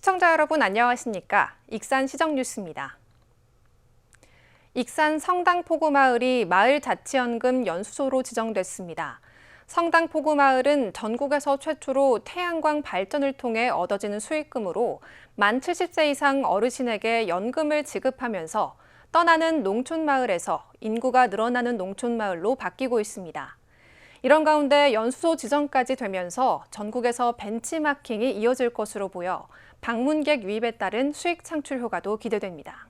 시청자 여러분 안녕하십니까? 익산 시정뉴스입니다. 익산 성당포구마을이 마을자치연금 연수소로 지정됐습니다. 성당포구마을은 전국에서 최초로 태양광 발전을 통해 얻어지는 수익금으로 만 70세 이상 어르신에게 연금을 지급하면서 떠나는 농촌마을에서 인구가 늘어나는 농촌마을로 바뀌고 있습니다. 이런 가운데 연수소 지정까지 되면서 전국에서 벤치마킹이 이어질 것으로 보여 방문객 유입에 따른 수익 창출 효과도 기대됩니다.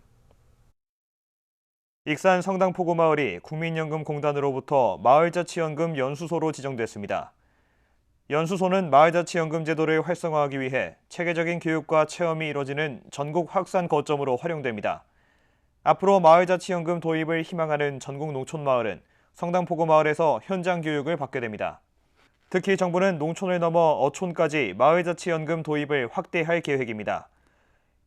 익산 성당포구마을이 국민연금공단으로부터 마을자치연금 연수소로 지정됐습니다. 연수소는 마을자치연금 제도를 활성화하기 위해 체계적인 교육과 체험이 이뤄지는 전국 확산 거점으로 활용됩니다. 앞으로 마을자치연금 도입을 희망하는 전국 농촌마을은 성당포구마을에서 현장 교육을 받게 됩니다. 특히 정부는 농촌을 넘어 어촌까지 마을자치연금 도입을 확대할 계획입니다.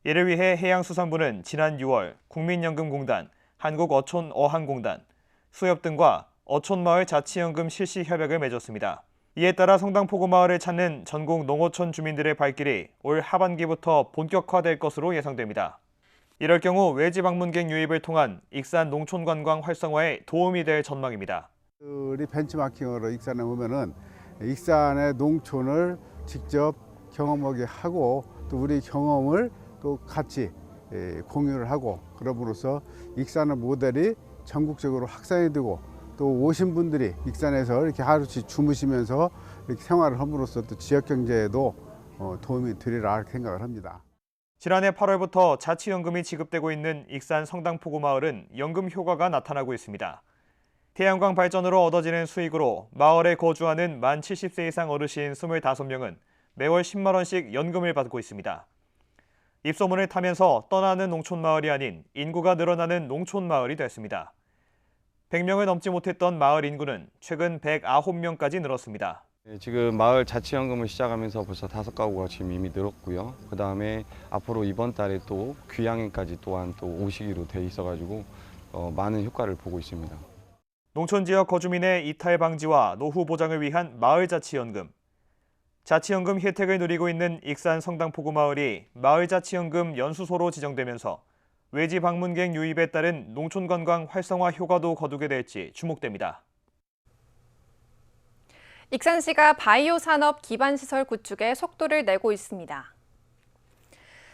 이를 위해 해양수산부는 지난 6월 국민연금공단, 한국어촌어항공단, 수협 등과 어촌마을 자치연금 실시 협약을 맺었습니다. 이에 따라 성당포구마을을 찾는 전국 농어촌 주민들의 발길이 올 하반기부터 본격화될 것으로 예상됩니다. 이럴 경우 외지 방문객 유입을 통한 익산 농촌 관광 활성화에 도움이 될 전망입니다. 우리 벤치마킹으로 익산에 오면은 익산의 농촌을 직접 경험하게 하고 또 우리 경험을 또 같이 공유를 하고 그럼으로써 익산의 모델이 전국적으로 확산이 되고 또 오신 분들이 익산에서 이렇게 하루씩 주무시면서 이렇게 생활을 함으로써 또 지역 경제에도 도움이 되리라 이렇게 생각을 합니다. 지난해 8월부터 자치연금이 지급되고 있는 익산 성당포구마을은 연금 효과가 나타나고 있습니다. 태양광 발전으로 얻어지는 수익으로 마을에 거주하는 만 70세 이상 어르신 25명은 매월 10만 원씩 연금을 받고 있습니다. 입소문을 타면서 떠나는 농촌마을이 아닌 인구가 늘어나는 농촌마을이 됐습니다. 100명을 넘지 못했던 마을 인구는 최근 109명까지 늘었습니다. 지금 마을 자치연금을 시작하면서 벌써 5가구가 지금 이미 늘었고요. 그다음에 앞으로 이번 달에 또 귀향인까지 또한 또 오시기로 돼 있어가지고 많은 효과를 보고 있습니다. 농촌 지역 거주민의 이탈 방지와 노후 보장을 위한 마을자치연금. 자치연금 혜택을 누리고 있는 익산 성당포구마을이 마을자치연금 연수소로 지정되면서 외지 방문객 유입에 따른 농촌 관광 활성화 효과도 거두게 될지 주목됩니다. 익산시가 바이오 산업 기반 시설 구축에 속도를 내고 있습니다.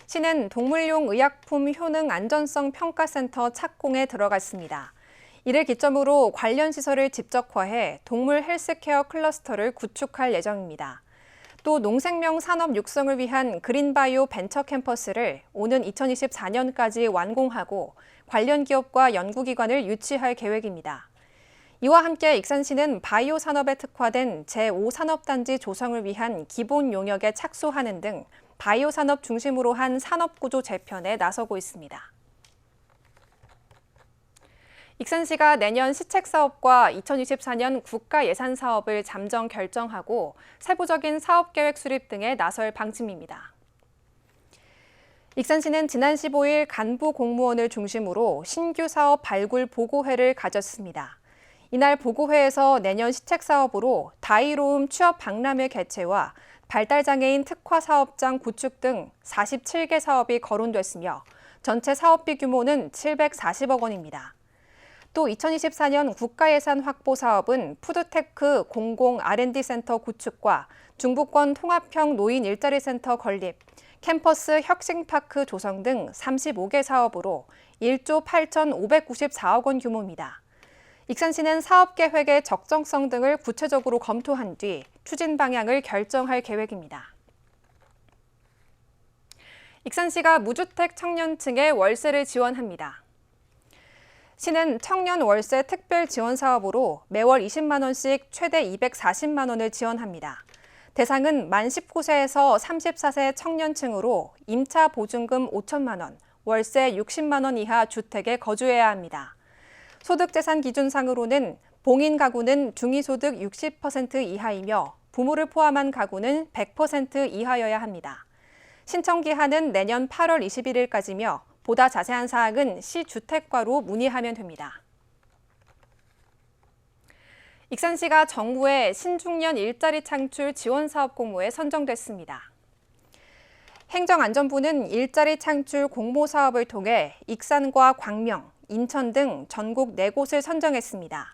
시는 동물용 의약품 효능 안전성 평가센터 착공에 들어갔습니다. 이를 기점으로 관련 시설을 집적화해 동물 헬스케어 클러스터를 구축할 예정입니다. 또 농생명 산업 육성을 위한 그린바이오 벤처 캠퍼스를 오는 2024년까지 완공하고 관련 기업과 연구기관을 유치할 계획입니다. 이와 함께 익산시는 바이오 산업에 특화된 제5산업단지 조성을 위한 기본 용역에 착수하는 등 바이오 산업 중심으로 한 산업구조 재편에 나서고 있습니다. 익산시가 내년 시책사업과 2024년 국가예산사업을 잠정 결정하고 세부적인 사업계획 수립 등에 나설 방침입니다. 익산시는 지난 15일 간부 공무원을 중심으로 신규 사업 발굴 보고회를 가졌습니다. 이날 보고회에서 내년 시책사업으로 다이로움 취업 박람회 개최와 발달장애인 특화사업장 구축 등 47개 사업이 거론됐으며 전체 사업비 규모는 740억 원입니다. 또 2024년 국가예산 확보 사업은 푸드테크 공공 R&D 센터 구축과 중부권 통합형 노인 일자리 센터 건립, 캠퍼스 혁신파크 조성 등 35개 사업으로 1조 8,594억 원 규모입니다. 익산시는 사업계획의 적정성 등을 구체적으로 검토한 뒤 추진 방향을 결정할 계획입니다. 익산시가 무주택 청년층에 월세를 지원합니다. 시는 청년 월세 특별 지원 사업으로 매월 20만 원씩 최대 240만 원을 지원합니다. 대상은 만 19세에서 34세 청년층으로 임차 보증금 5천만 원, 월세 60만 원 이하 주택에 거주해야 합니다. 소득재산 기준상으로는 봉인 가구는 중위소득 60% 이하이며 부모를 포함한 가구는 100% 이하여야 합니다. 신청 기한은 내년 8월 21일까지며 보다 자세한 사항은 시주택과로 문의하면 됩니다. 익산시가 정부의 신중년 일자리 창출 지원 사업 공모에 선정됐습니다. 행정안전부는 일자리 창출 공모 사업을 통해 익산과 광명, 인천 등 전국 4곳을 선정했습니다.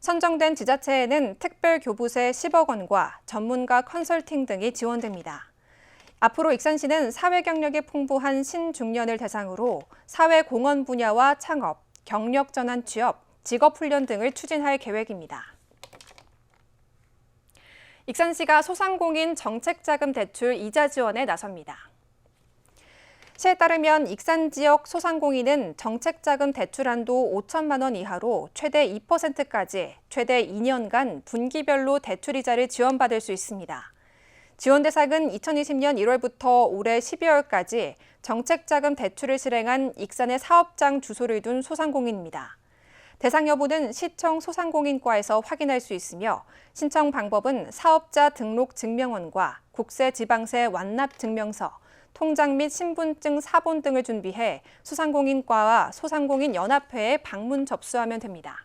선정된 지자체에는 특별교부세 10억 원과 전문가 컨설팅 등이 지원됩니다. 앞으로 익산시는 사회 경력이 풍부한 신중년을 대상으로 사회 공헌 분야와 창업, 경력 전환 취업, 직업 훈련 등을 추진할 계획입니다. 익산시가 소상공인 정책자금 대출 이자 지원에 나섭니다. 시에 따르면 익산 지역 소상공인은 정책자금 대출 한도 5천만 원 이하로 최대 2%까지 최대 2년간 분기별로 대출이자를 지원받을 수 있습니다. 지원 대상은 2020년 1월부터 올해 12월까지 정책자금 대출을 실행한 익산의 사업장 주소를 둔 소상공인입니다. 대상 여부는 시청 소상공인과에서 확인할 수 있으며 신청 방법은 사업자 등록 증명원과 국세지방세 완납 증명서, 통장 및 신분증 사본 등을 준비해 소상공인과와 소상공인연합회에 방문 접수하면 됩니다.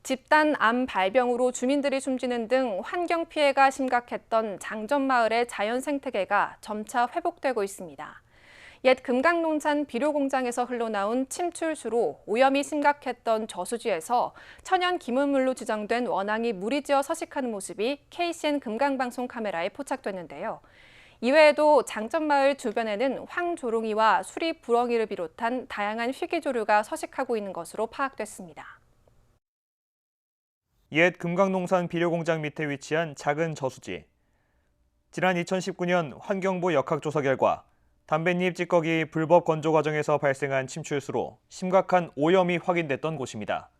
집단 암 발병으로 주민들이 숨지는 등 환경 피해가 심각했던 장전마을의 자연 생태계가 점차 회복되고 있습니다. 옛 금강농산 비료공장에서 흘러나온 침출수로 오염이 심각했던 저수지에서 천연 기문물로 지정된 원앙이 무리지어 서식하는 모습이 KCN 금강방송 카메라에 포착됐는데요. 이외에도 장전마을 주변에는 황조롱이와 수리부렁이를 비롯한 다양한 희귀조류가 서식하고 있는 것으로 파악됐습니다. 옛 금강농산 비료공장 밑에 위치한 작은 저수지. 지난 2019년 환경부 역학조사 결과 담뱃잎 찌꺼기 불법 건조 과정에서 발생한 침출수로 심각한 오염이 확인됐던 곳입니다.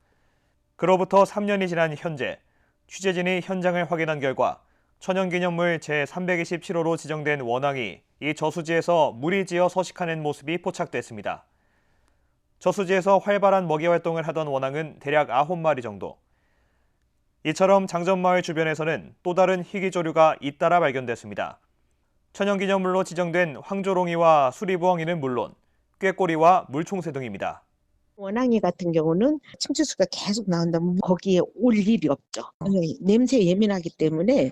그로부터 3년이 지난 현재 취재진이 현장을 확인한 결과 천연기념물 제327호로 지정된 원앙이 이 저수지에서 무리지어 서식하는 모습이 포착됐습니다. 저수지에서 활발한 먹이 활동을 하던 원앙은 대략 9마리 정도. 이처럼 장전마을 주변에서는 또 다른 희귀조류가 잇따라 발견됐습니다. 천연기념물로 지정된 황조롱이와 수리부엉이는 물론 꾀꼬리와 물총새 등입니다. 원앙이 같은 경우는 침출수가 계속 나온다면 거기에 올 일이 없죠. 냄새에 예민하기 때문에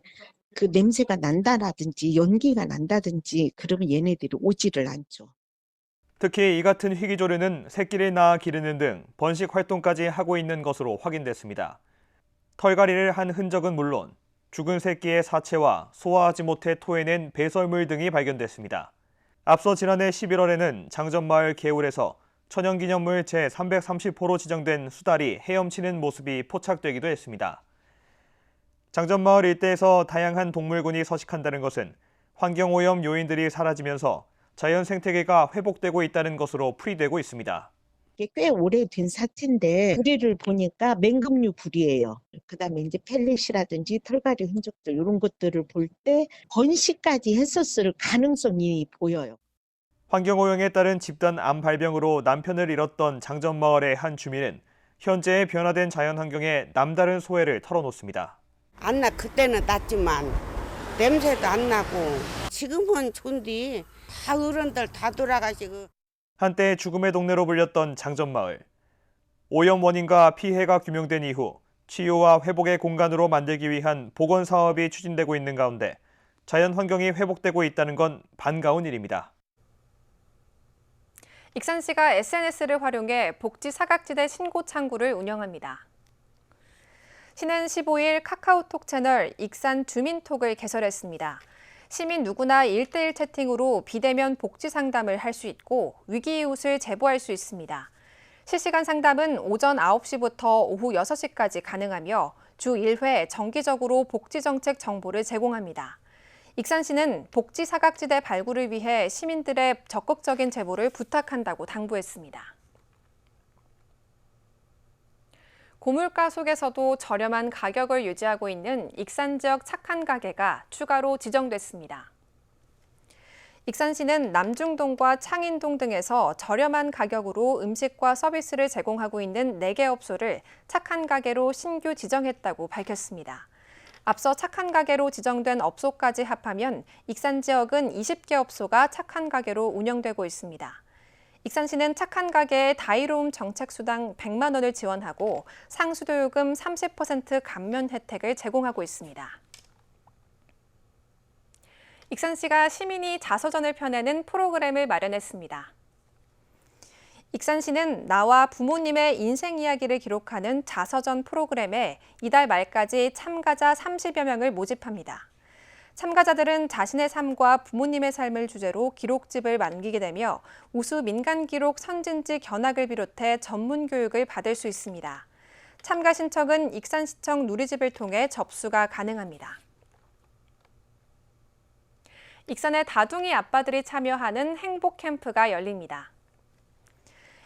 그 냄새가 난다라든지 연기가 난다든지 그러면 얘네들이 오지를 않죠. 특히 이 같은 희귀조류는 새끼를 낳아 기르는 등 번식 활동까지 하고 있는 것으로 확인됐습니다. 털갈이를 한 흔적은 물론 죽은 새끼의 사체와 소화하지 못해 토해낸 배설물 등이 발견됐습니다. 앞서 지난해 11월에는 장전마을 개울에서 천연기념물 제330호로 지정된 수달이 헤엄치는 모습이 포착되기도 했습니다. 장전마을 일대에서 다양한 동물군이 서식한다는 것은 환경오염 요인들이 사라지면서 자연 생태계가 회복되고 있다는 것으로 풀이되고 있습니다. 이게 꽤 오래된 사태인데 구리를 보니까 맹금류 구리예요. 그다음에 이제 펠렛이라든지 털갈이 흔적들 이런 것들을 볼 때 번식까지 했었을 가능성이 보여요. 환경오염에 따른 집단 암 발병으로 남편을 잃었던 장전마을의 한 주민은 현재의 변화된 자연환경에 남다른 소회를 털어놓습니다. 안 나 그때는 났지만 냄새도 안 나고 지금은 좋은데 다 어른들 다 돌아가시고. 한때 죽음의 동네로 불렸던 장전마을. 오염 원인과 피해가 규명된 이후 치유와 회복의 공간으로 만들기 위한 복원 사업이 추진되고 있는 가운데 자연 환경이 회복되고 있다는 건 반가운 일입니다. 익산시가 SNS를 활용해 복지 사각지대 신고 창구를 운영합니다. 시는 15일 카카오톡 채널 익산 주민톡을 개설했습니다. 시민 누구나 1대1 채팅으로 비대면 복지 상담을 할 수 있고 위기이웃을 제보할 수 있습니다. 실시간 상담은 오전 9시부터 오후 6시까지 가능하며 주 1회 정기적으로 복지정책 정보를 제공합니다. 익산시는 복지 사각지대 발굴을 위해 시민들의 적극적인 제보를 부탁한다고 당부했습니다. 고물가 속에서도 저렴한 가격을 유지하고 있는 익산 지역 착한 가게가 추가로 지정됐습니다. 익산시는 남중동과 창인동 등에서 저렴한 가격으로 음식과 서비스를 제공하고 있는 4개 업소를 착한 가게로 신규 지정했다고 밝혔습니다. 앞서 착한 가게로 지정된 업소까지 합하면 익산 지역은 20개 업소가 착한 가게로 운영되고 있습니다. 익산시는 착한 가게에 다이로움 정책수당 100만 원을 지원하고 상수도요금 30% 감면 혜택을 제공하고 있습니다. 익산시가 시민이 자서전을 펴내는 프로그램을 마련했습니다. 익산시는 나와 부모님의 인생 이야기를 기록하는 자서전 프로그램에 이달 말까지 참가자 30여 명을 모집합니다. 참가자들은 자신의 삶과 부모님의 삶을 주제로 기록집을 남기게 되며 우수 민간기록 선진지 견학을 비롯해 전문 교육을 받을 수 있습니다. 참가 신청은 익산시청 누리집을 통해 접수가 가능합니다. 익산의 다둥이 아빠들이 참여하는 행복 캠프가 열립니다.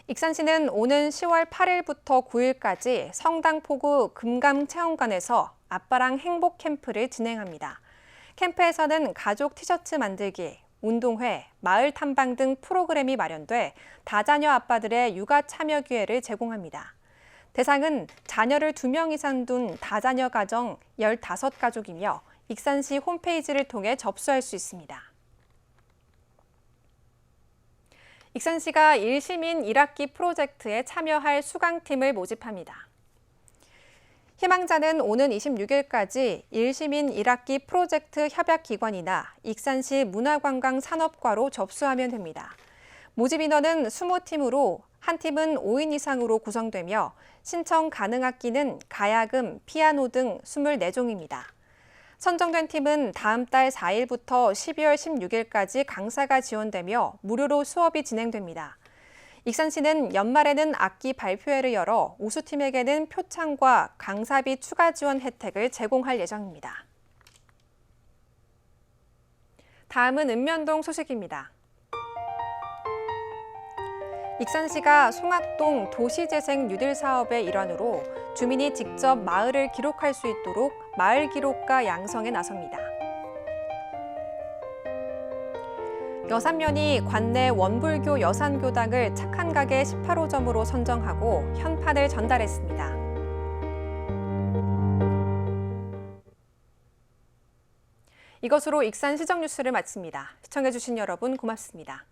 익산시는 오는 10월 8일부터 9일까지 성당포구 금감체험관에서 아빠랑 행복 캠프를 진행합니다. 캠프에서는 가족 티셔츠 만들기, 운동회, 마을 탐방 등 프로그램이 마련돼 다자녀 아빠들의 육아 참여 기회를 제공합니다. 대상은 자녀를 2명 이상 둔 다자녀 가정 15가족이며 익산시 홈페이지를 통해 접수할 수 있습니다. 익산시가 1시민 1학기 프로젝트에 참여할 수강팀을 모집합니다. 희망자는 오는 26일까지 1시민 1학기 프로젝트 협약기관이나 익산시 문화관광산업과로 접수하면 됩니다. 모집 인원은 20팀으로 한 팀은 5인 이상으로 구성되며 신청 가능 악기는 가야금, 피아노 등 24종입니다. 선정된 팀은 다음 달 4일부터 12월 16일까지 강사가 지원되며 무료로 수업이 진행됩니다. 익산시는 연말에는 악기 발표회를 열어 우수팀에게는 표창과 강사비 추가 지원 혜택을 제공할 예정입니다. 다음은 읍면동 소식입니다. 익산시가 송악동 도시재생 뉴딜 사업의 일환으로 주민이 직접 마을을 기록할 수 있도록 마을 기록가 양성에 나섭니다. 여산면이 관내 원불교 여산교당을 착한 가게 18호점으로 선정하고 현판을 전달했습니다. 이것으로 익산 시정 뉴스를 마칩니다. 시청해주신 여러분 고맙습니다.